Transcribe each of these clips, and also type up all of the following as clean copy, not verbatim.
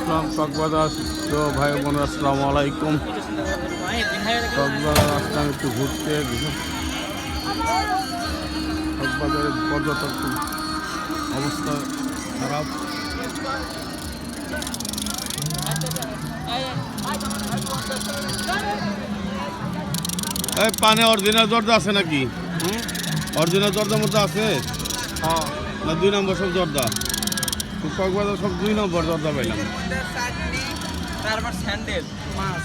আসলাম কক্সবাজার। তো ভাই বোন আসসালামু আলাইকুম। কক্সবাজার আসলাম একটু ঘুরতে। কক্সবাজারের পর্যটক অবস্থা খারাপ। এই পানে অরিজিনাল জর্দা আছে নাকি? অরিজিনাল জর্দার মধ্যে আছে না 2 নম্বর সব জর্দা? কক্সবাজার সব 2 নম্বর জর্দা পাইলাম। তারপর স্যান্ডেল মাছ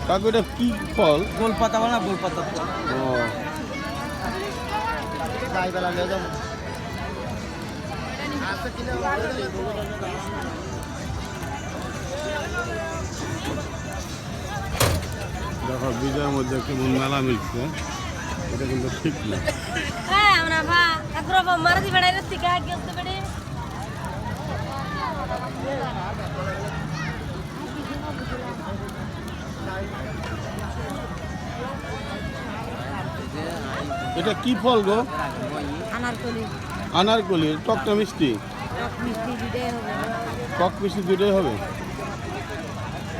কাকু এটা কি ফল? গোলপাতা বলা গোলপাতা ও দেখো বিজয়ের মধ্যে কেমন মেলা মিলছে, এটা কিন্তু ঠিক না। আমরা ভা একবার মারদি বেড়াইলে থেকে আগে আসতে বেড়ে এটা কি ফল গো? আনারকলি আনারকলি। টকটা মিষ্টি? মিষ্টি দিতে হবে টক মিষ্টি দুটোই হবে।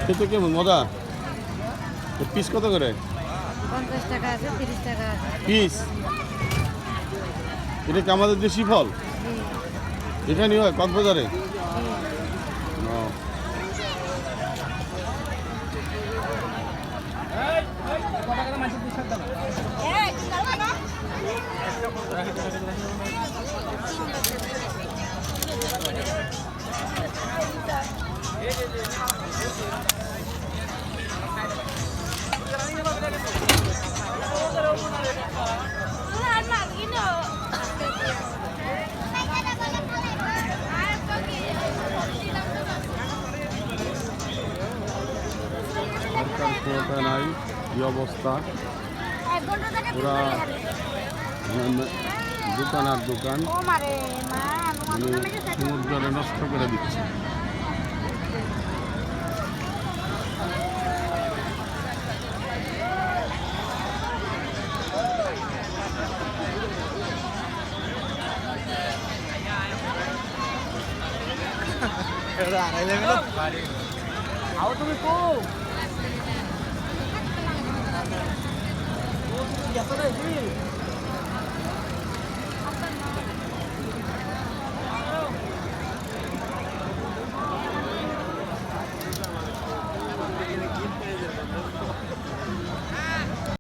খেতে কেমন মজা? পিস কত করে 50 টাকা আছে 30 টাকা আছে পিস? এটা কি আমাদের দেশি ফল? এখানেই হয় কক্সবাজারে? ও। সরকার পুরোটা নাই, কি অবস্থা পুরা। দোকান আর দোকান মানে সমুদ্রে নষ্ট করে দিচ্ছে। আও তুমি কো এত রে